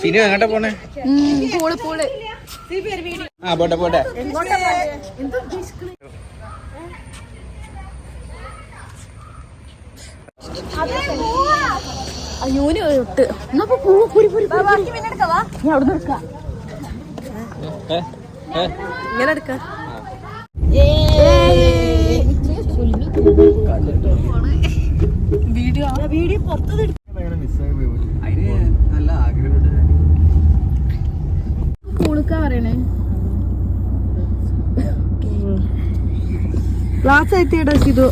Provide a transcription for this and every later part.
സിനു എങ്ങോട്ടാ പോണേ? ആ പോട്ടെ പോട്ടെ. അയ്യോന് ഇട്ട് എന്നാ ഞാൻ അവിടെ എടുക്കാം ഇങ്ങനെ എടുക്കാം. വീഡിയോ പുറത്ത് നല്ല ആഗ്രഹമുണ്ട്. പൂളിക്കാ പറയണേ ക്ലാസ് എത്തിയടാ സിതു.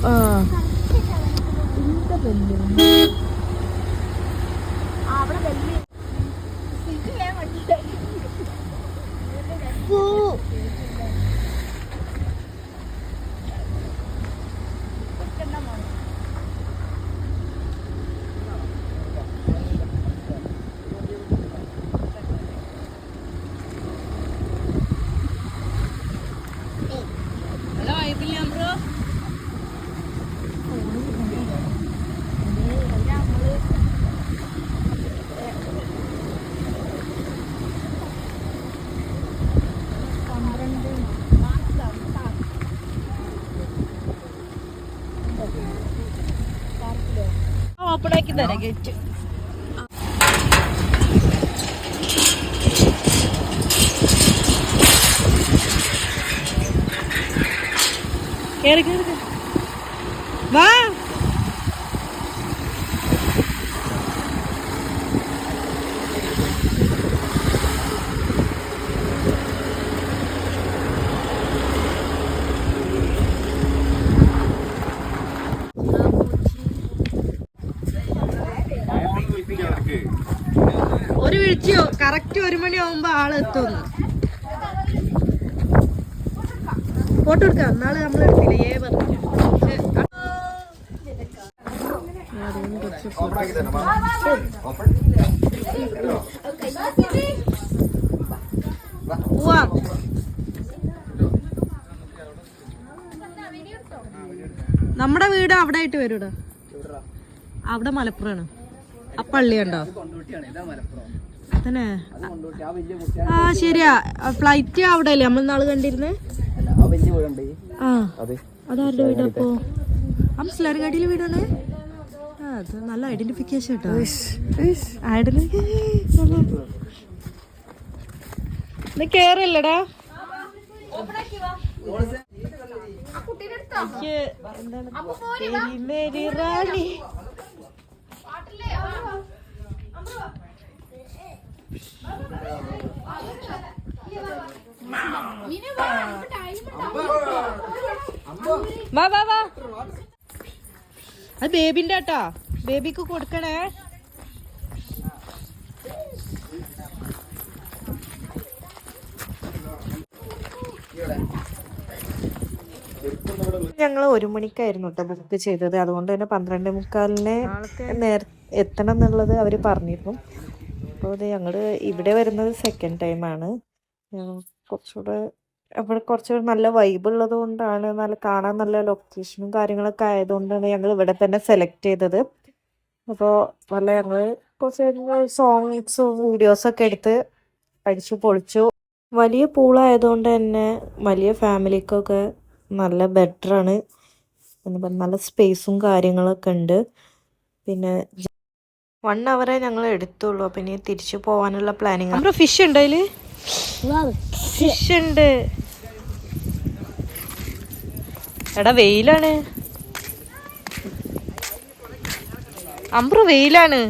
ഓപ്പൺ ആക്കി തരാം ഗേറ്റ്. വാ ഒരു വിളിച്ചോ കറക്റ്റ് 1 മണിയാവുമ്പോ ആളെത്തുന്നു. ഫോട്ടോ എടുക്കാം. നാളെ നമ്മളെടുത്തില്ലേ പറഞ്ഞു. നമ്മുടെ വീട് അവിടെ ആയിട്ട് വരൂടാ. അവിടെ മലപ്പുറമാണ്. ആ പള്ളി ഉണ്ടോ? അതന്നെ. ആ ശരിയാ. ഫ്ലൈറ്റ് അവിടെ അല്ലേ നമ്മൾ നാള് കണ്ടിരുന്നേ? ആ അതാരുടെ വീട്? അപ്പോ അംസ്ലാർഗാഡിയിലെ വീടാണ്. അത് നല്ല ഐഡന്റിഫിക്കേഷൻ കേട്ടോ. കേറല്ലടാ. മേരി റാണി വാ വാ വാ. അത് ബേബിന്റെ ആട്ടാ. ബേബിക്ക് കൊടുക്കണേ. ഞങ്ങൾ 1 മണിക്കായിരുന്നു കേട്ടോ ബുക്ക് ചെയ്തത്. അതുകൊണ്ട് തന്നെ 12:45 എത്തണം എന്നുള്ളത് അവർ പറഞ്ഞിരുന്നു. അപ്പോൾ അത് ഞങ്ങൾ ഇവിടെ വരുന്നത് സെക്കൻഡ് ടൈമാണ്. കുറച്ചുകൂടെ അവിടെ കുറച്ചുകൂടെ നല്ല വൈബ് ഉള്ളത് കൊണ്ടാണ്, നല്ല കാണാൻ നല്ല ലൊക്കേഷനും കാര്യങ്ങളൊക്കെ ആയതുകൊണ്ടാണ് ഞങ്ങൾ ഇവിടെ തന്നെ സെലക്ട് ചെയ്തത്. അപ്പോൾ നല്ല ഞങ്ങൾ കുറച്ച് സോങ്സും വീഡിയോസൊക്കെ എടുത്ത് അടിച്ചു പൊളിച്ചു. വലിയ പൂളായതുകൊണ്ട് തന്നെ വലിയ ഫാമിലിക്കൊക്കെ നല്ല ബെറ്ററാണ്. നല്ല സ്പേസും കാര്യങ്ങളൊക്കെ ഉണ്ട്. പിന്നെ 1 അവറേ ഞങ്ങൾ എടുത്തുള്ളൂ. അപ്പം ഇനി തിരിച്ചു പോകാനുള്ള പ്ലാനിങ്. നമ്മുടെ ഫിഷ് ഉണ്ട് അതിൽ. ഫിഷ് ഉണ്ട്. എടാ വെയിലാണ്. അമ്പ്രു വെയിലാണ്.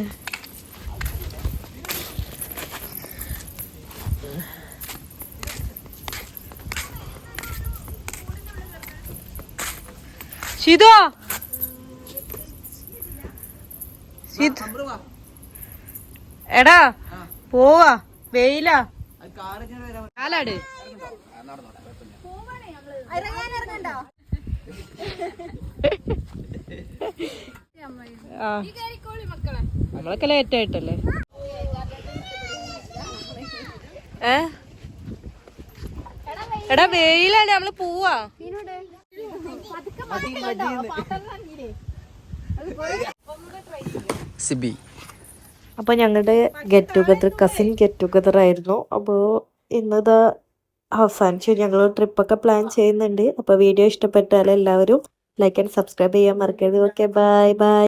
ശീതോ എടാ പോവാ. വെയിലാ. കാലാട് നമ്മളൊക്കെ ലേറ്റ് ആയിട്ടല്ലേ. എടാ വെയിലാണ്. നമ്മള് പോവാ. സിബി അപ്പോൾ ഞങ്ങളുടെ get together cousin get together ആയിരുന്നു. അപ്പോൾ ഇന്നിതാ അവസാനിച്ചു. ഞങ്ങൾ ട്രിപ്പൊക്കെ പ്ലാൻ ചെയ്യുന്നുണ്ട്. അപ്പോൾ വീഡിയോ ഇഷ്ടപ്പെട്ടാൽ എല്ലാവരും ലൈക്ക് ആൻഡ് സബ്സ്ക്രൈബ് ചെയ്യാൻ മറക്കരുത്. Okay, bye bye.